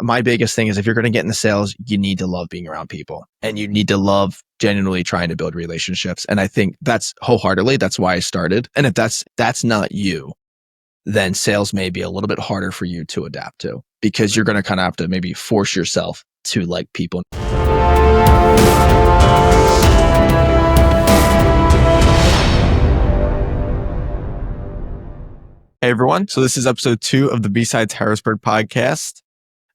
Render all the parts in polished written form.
my biggest thing is if you're going to get into sales, you need to love being around people and you need to love genuinely trying to build relationships. And I think that's wholeheartedly, that's why I started. And if that's not you, then sales may be a little bit harder for you to adapt to because you're going to kind of have to maybe force yourself to like people. Hey everyone. So this is episode 2 of the B-Sides Harrisburg podcast.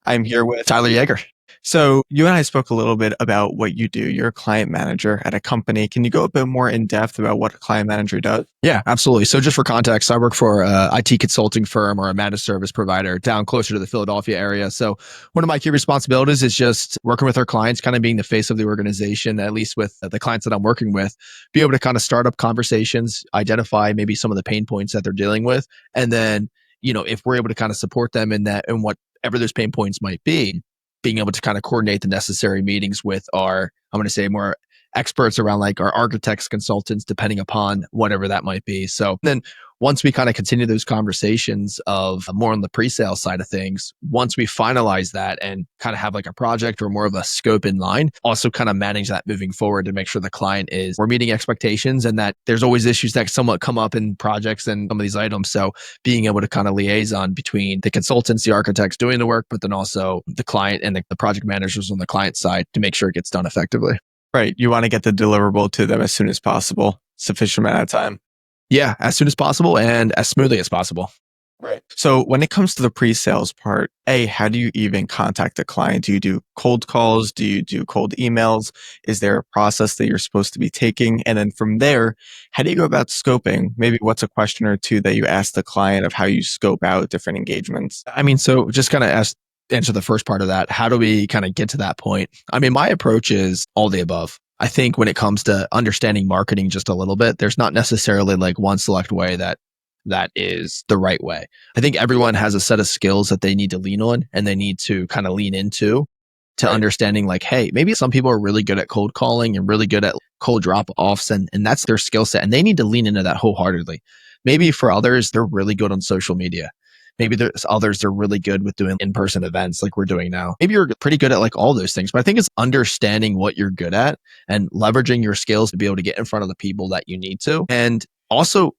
I'm here with Tyler Yeager. So you and I spoke a little bit about what you do. You're a client manager at a company. Can you go a bit more in depth about what a client manager does? Yeah, absolutely. So just for context, I work for a IT consulting firm or a managed service provider down closer to the Philadelphia area. So one of my key responsibilities is just working with our clients, kind of being the face of the organization, at least with the clients that I'm working with, be able to kind of start up conversations, identify maybe some of the pain points that they're dealing with. And then, if we're able to kind of support them in that and whatever those pain points might be, being able to kind of coordinate the necessary meetings with I'm going to say more experts around like our architects, consultants, depending upon whatever that might be. So then once we kind of continue those conversations of more on the pre-sale side of things, once we finalize that and kind of have like a project or more of a scope in line, also kind of manage that moving forward to make sure the client we're meeting expectations and that there's always issues that somewhat come up in projects and some of these items. So being able to kind of liaison between the consultants, the architects doing the work, but then also the client and the project managers on the client side to make sure it gets done effectively. Right. You want to get the deliverable to them as soon as possible, sufficient amount of time. Yeah, as soon as possible and as smoothly as possible. Right. So when it comes to the pre-sales part, how do you even contact the client? Do you do cold calls? Do you do cold emails? Is there a process that you're supposed to be taking? And then from there, how do you go about scoping? Maybe what's a question or two that you ask the client of how you scope out different engagements? So just kind of answer the first part of that. How do we kind of get to that point? My approach is all the above. I think when it comes to understanding marketing just a little bit, there's not necessarily like one select way that is the right way. I think everyone has a set of skills that they need to lean on and they need to kind of lean into to understanding like, hey, maybe some people are really good at cold calling and really good at cold drop offs and that's their skill set. And they need to lean into that wholeheartedly. Maybe for others, they're really good on social media. Maybe there's others they're really good with doing in-person events like we're doing now. Maybe you're pretty good at like all those things, but I think it's understanding what you're good at and leveraging your skills to be able to get in front of the people that you need to. And also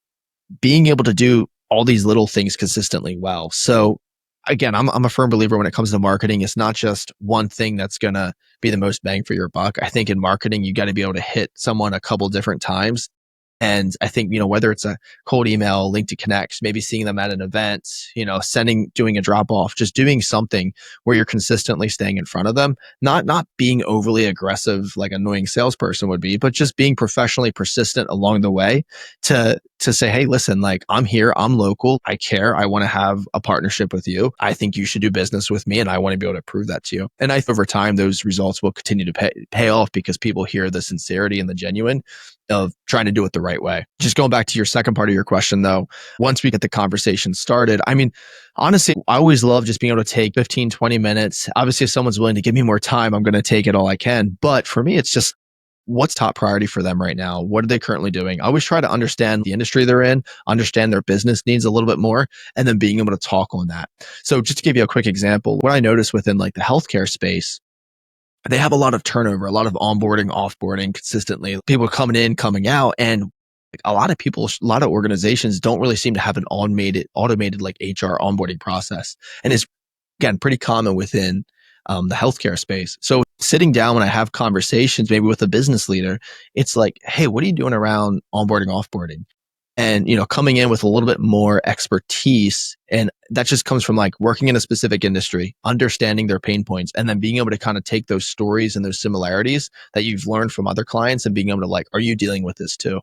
being able to do all these little things consistently well. So again, I'm a firm believer when it comes to marketing, it's not just one thing that's going to be the most bang for your buck. I think in marketing, you got to be able to hit someone a couple different times. And I think, whether it's a cold email, link to connect, maybe seeing them at an event, doing a drop off, just doing something where you're consistently staying in front of them, not being overly aggressive like an annoying salesperson would be, but just being professionally persistent along the way to say, hey, listen, like I'm here, I'm local, I care, I want to have a partnership with you. I think you should do business with me and I want to be able to prove that to you. And I think over time, those results will continue to pay off because people hear the sincerity and the genuine of trying to do it the right way. Just going back to your second part of your question though, once we get the conversation started, honestly, I always love just being able to take 15, 20 minutes. Obviously, if someone's willing to give me more time, I'm going to take it all I can. But for me, it's just what's top priority for them right now? What are they currently doing? I always try to understand the industry they're in, understand their business needs a little bit more, and then being able to talk on that. So just to give you a quick example, what I noticed within like the healthcare space, they have a lot of turnover, a lot of onboarding, offboarding consistently, people coming in, coming out. And a lot of organizations don't really seem to have an automated like HR onboarding process. And it's, again, pretty common within the healthcare space. So sitting down when I have conversations, maybe with a business leader, it's like, hey, what are you doing around onboarding, offboarding? And, coming in with a little bit more expertise. And that just comes from like working in a specific industry, understanding their pain points, and then being able to kind of take those stories and those similarities that you've learned from other clients and being able to like, are you dealing with this too?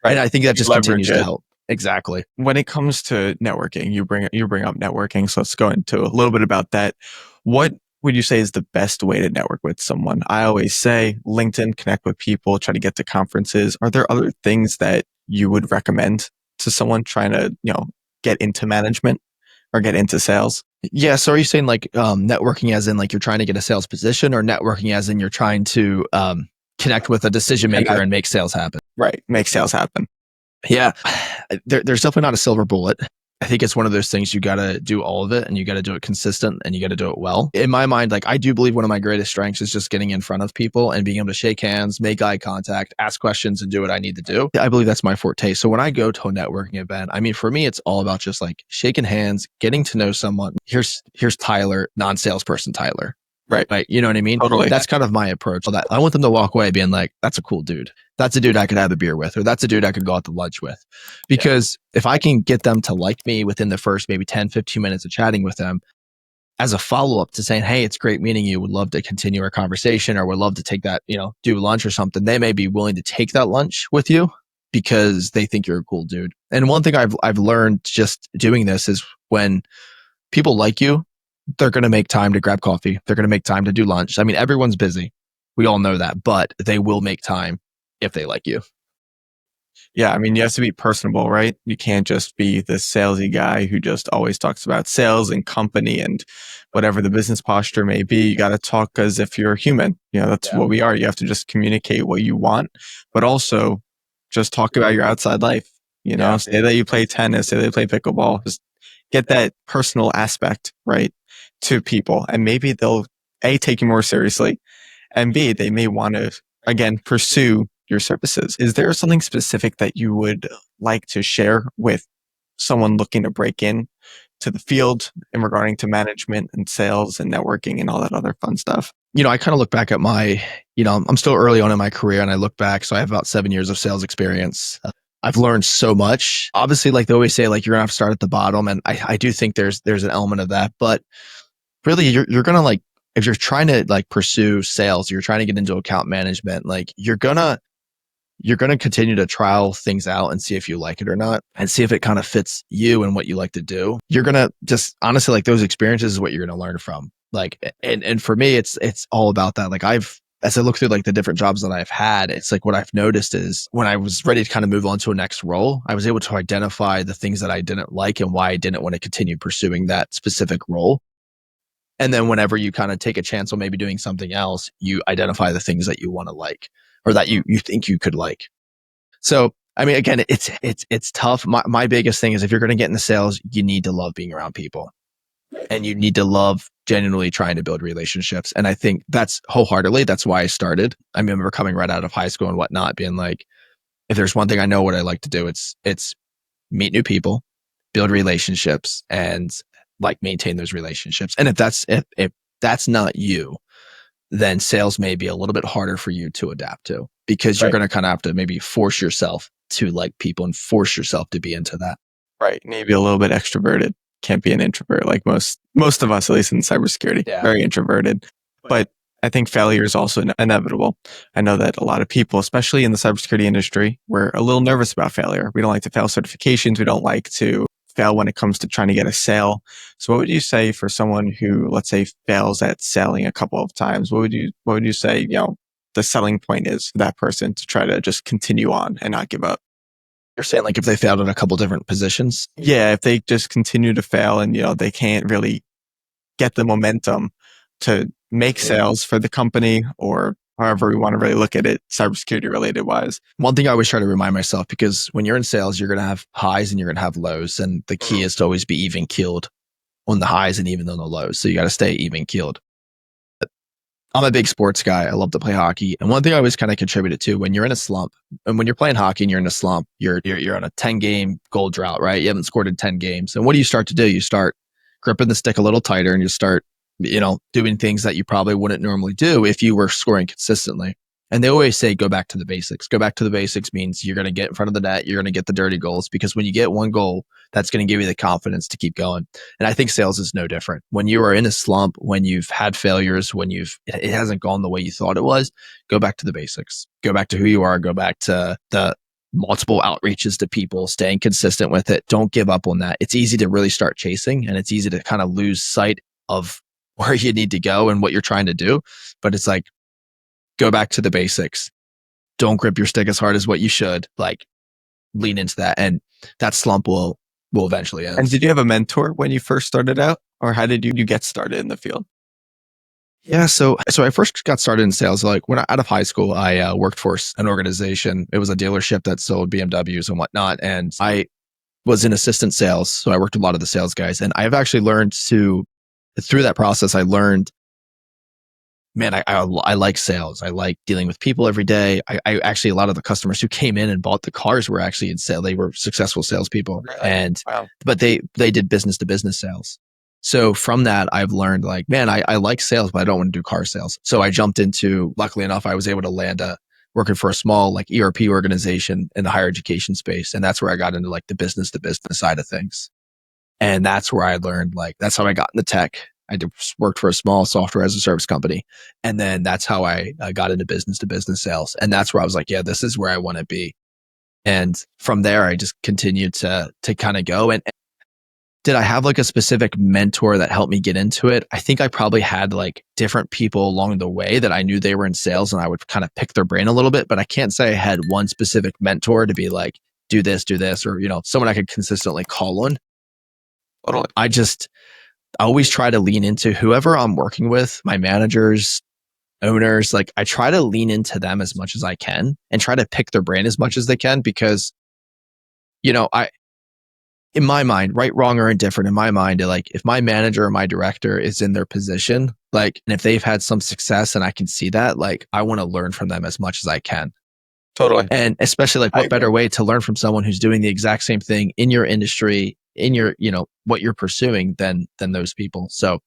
Right. And I think that just continues to help. Exactly. When it comes to networking, you bring up networking. So let's go into a little bit about that. What would you say is the best way to network with someone? I always say LinkedIn, connect with people, try to get to conferences. Are there other things that you would recommend to someone trying to, get into management or get into sales? Yeah. So are you saying like networking as in like you're trying to get a sales position, or networking as in you're trying to connect with a decision maker and make sales happen? Right. Make sales happen. Yeah. There's definitely not a silver bullet. I think it's one of those things you got to do all of it and you got to do it consistent and you got to do it well. In my mind, like I do believe one of my greatest strengths is just getting in front of people and being able to shake hands, make eye contact, ask questions and do what I need to do. I believe that's my forte. So when I go to a networking event, I mean, for me, it's all about just like shaking hands, getting to know someone. Here's Tyler, non-salesperson Tyler. Right. You know what I mean? Totally. That's kind of my approach. That I want them to walk away being like, that's a cool dude. That's a dude I could have a beer with, or that's a dude I could go out to lunch with. Because if I can get them to like me within the first maybe 10, 15 minutes of chatting with them as a follow-up to saying, hey, it's great meeting you. Would love to continue our conversation or would love to take that, do lunch or something. They may be willing to take that lunch with you because they think you're a cool dude. And one thing I've learned just doing this is when people like you, they're going to make time to grab coffee. They're going to make time to do lunch. I mean, everyone's busy. We all know that, but they will make time if they like you. Yeah, I mean, you have to be personable, right? You can't just be the salesy guy who just always talks about sales and company and whatever the business posture may be. You got to talk as if you're a human. That's what we are. You have to just communicate what you want, but also just talk about your outside life. Say that you play tennis, say they play pickleball. Just get that personal aspect, right, to people. And maybe they'll A, take you more seriously, and B, they may want to, again, pursue your services. Is there something specific that you would like to share with someone looking to break in to the field in regarding to management and sales and networking and all that other fun stuff? I kind of look back at I'm still early on in my career and I look back. So I have about 7 years of sales experience. I've learned so much. Obviously, like they always say, like you're gonna have to start at the bottom. And I do think there's an element of that, but really you're gonna like, if you're trying to like pursue sales, you're trying to get into account management, like you're gonna continue to trial things out and see if you like it or not and see if it kind of fits you and what you like to do. You're going to just honestly, like those experiences is what you're going to learn from. Like, and for me, it's all about that. Like as I look through like the different jobs that I've had, it's like what I've noticed is when I was ready to kind of move on to a next role, I was able to identify the things that I didn't like and why I didn't want to continue pursuing that specific role. And then whenever you kind of take a chance on maybe doing something else, you identify the things that you want to like or that you think you could like. So, I mean, again, it's tough. My biggest thing is if you're going to get into sales, you need to love being around people and you need to love genuinely trying to build relationships. And I think that's wholeheartedly, that's why I started. I remember coming right out of high school and whatnot, being like, if there's one thing I know what I like to do, it's meet new people, build relationships and like maintain those relationships. And if that's not you, then sales may be a little bit harder for you to adapt to because you're going to kind of have to maybe force yourself to like people and force yourself to be into that. Right. Maybe a little bit extroverted. Can't be an introvert like most of us, at least in cybersecurity, very introverted. But I think failure is also inevitable. I know that a lot of people, especially in the cybersecurity industry, we're a little nervous about failure. We don't like to fail certifications. We don't like to fail when it comes to trying to get a sale. So what would you say for someone who, let's say, fails at selling a couple of times? What would you say, the selling point is for that person to try to just continue on and not give up? You're saying like if they failed in a couple different positions? Yeah, if they just continue to fail and, they can't really get the momentum to make sales for the company or however we want to really look at it, cybersecurity related wise. One thing I always try to remind myself, because when you're in sales, you're going to have highs and you're going to have lows. And the key is to always be even keeled on the highs and even on the lows. So you got to stay even keeled. I'm a big sports guy. I love to play hockey. And one thing I always kind of contributed to when you're in a slump and when you're playing hockey and you're in a slump, you're on a 10 game goal drought, right? You haven't scored in 10 games. And what do you start to do? You start gripping the stick a little tighter and you start doing things that you probably wouldn't normally do if you were scoring consistently. And they always say, go back to the basics. Go back to the basics means you're going to get in front of the net. You're going to get the dirty goals because when you get one goal, that's going to give you the confidence to keep going. And I think sales is no different. When you are in a slump, when you've had failures, when it hasn't gone the way you thought it was, go back to the basics. Go back to who you are. Go back to the multiple outreaches to people, staying consistent with it. Don't give up on that. It's easy to really start chasing and it's easy to kind of lose sight of where you need to go and what you're trying to do. But it's like, go back to the basics. Don't grip your stick as hard as what you should. Like lean into that. And that slump will eventually end. And did you have a mentor when you first started out or how did you get started in the field? Yeah. So I first got started in sales. Like when out of high school, I worked for an organization. It was a dealership that sold BMWs and whatnot. And I was in assistant sales. So I worked with a lot of the sales guys, and I've actually learned through that process, I learned, man, I like sales. I like dealing with people every day. I actually, a lot of the customers who came in and bought the cars were actually in sale. They were successful salespeople, and Wow. but they did business to business sales. So from that, I've learned like, man, I like sales, but I don't want to do car sales. So I jumped into, luckily enough, I was able to land working for a small like ERP organization in the higher education space, and that's where I got into like the business to business side of things. And that's where I learned, like, that's how I got into tech. Worked for a small software as a service company. And then that's how I got into business to business sales. And that's where I was like, yeah, this is where I want to be. And from there, I just continued to kind of go. And did I have like a specific mentor that helped me get into it? I think I probably had like different people along the way that I knew they were in sales, and I would kind of pick their brain a little bit, but I can't say I had one specific mentor to be like, do this, or, someone I could consistently call on. Totally. I always try to lean into whoever I'm working with, my managers, owners. Like, I try to lean into them as much as I can and try to pick their brain as much as they can, because, in my mind, right, wrong, or indifferent, in my mind, like, if my manager or my director is in their position, like, and if they've had some success and I can see that, like, I want to learn from them as much as I can. Totally. And especially, like, what better way to learn from someone who's doing the exact same thing in your industry, in your, what you're pursuing, than those people. So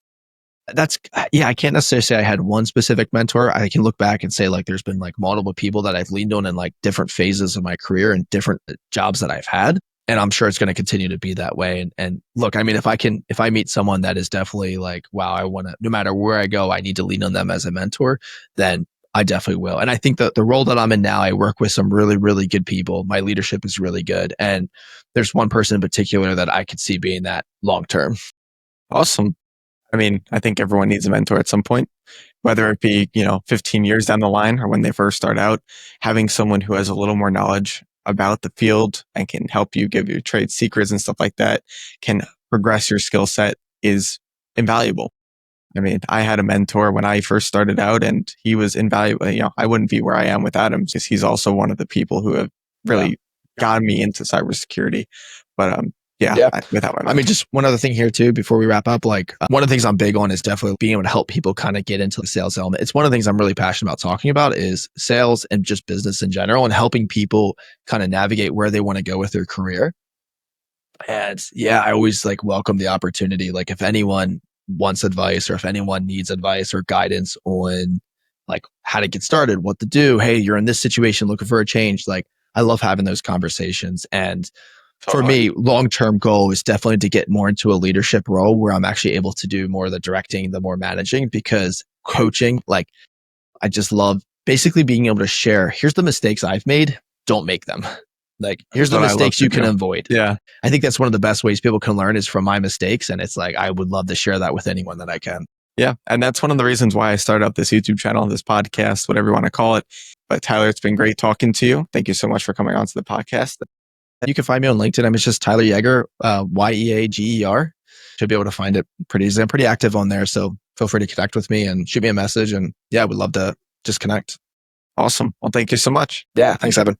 that's, yeah, I can't necessarily say I had one specific mentor. I can look back and say, like, there's been like multiple people that I've leaned on in like different phases of my career and different jobs that I've had. And I'm sure it's going to continue to be that way. And look, I mean, if I meet someone that is definitely like, wow, I want to, no matter where I go, I need to lean on them as a mentor, then I definitely will. And I think that the role that I'm in now, I work with some really, really good people. My leadership is really good. And there's one person in particular that I could see being that long term. Awesome. I mean, I think everyone needs a mentor at some point, whether it be, 15 years down the line or when they first start out. Having someone who has a little more knowledge about the field and can help you, give you trade secrets and stuff like that, can progress your skill set, is invaluable. I mean, I had a mentor when I first started out, and he was invaluable. I wouldn't be where I am without him, because he's also one of the people who have really gotten me into cybersecurity. But without my mentor. I mean, just one other thing here too, before we wrap up, like, one of the things I'm big on is definitely being able to help people kind of get into the sales element. It's one of the things I'm really passionate about talking about, is sales and just business in general, and helping people kind of navigate where they want to go with their career. And yeah, I always like welcome the opportunity. Like, if anyone wants advice, or if anyone needs advice or guidance on like how to get started, what to do, hey, you're in this situation looking for a change. Like, I love having those conversations. And for me, long-term goal is definitely to get more into a leadership role where I'm actually able to do more of the directing, the more managing, because coaching, like, I just love basically being able to share, here's the mistakes I've made, don't make them. Like, here's the mistakes you can avoid. Yeah. I think that's one of the best ways people can learn, is from my mistakes. And it's like, I would love to share that with anyone that I can. Yeah. And that's one of the reasons why I started up this YouTube channel, this podcast, whatever you want to call it. But Tyler, it's been great talking to you. Thank you so much for coming on to the podcast. You can find me on LinkedIn. It's just Tyler Yeager, Yeager. Should be able to find it pretty easily. I'm pretty active on there, so feel free to connect with me and shoot me a message. And yeah, I would love to just connect. Awesome. Well, thank you so much. Yeah, thanks, Evan.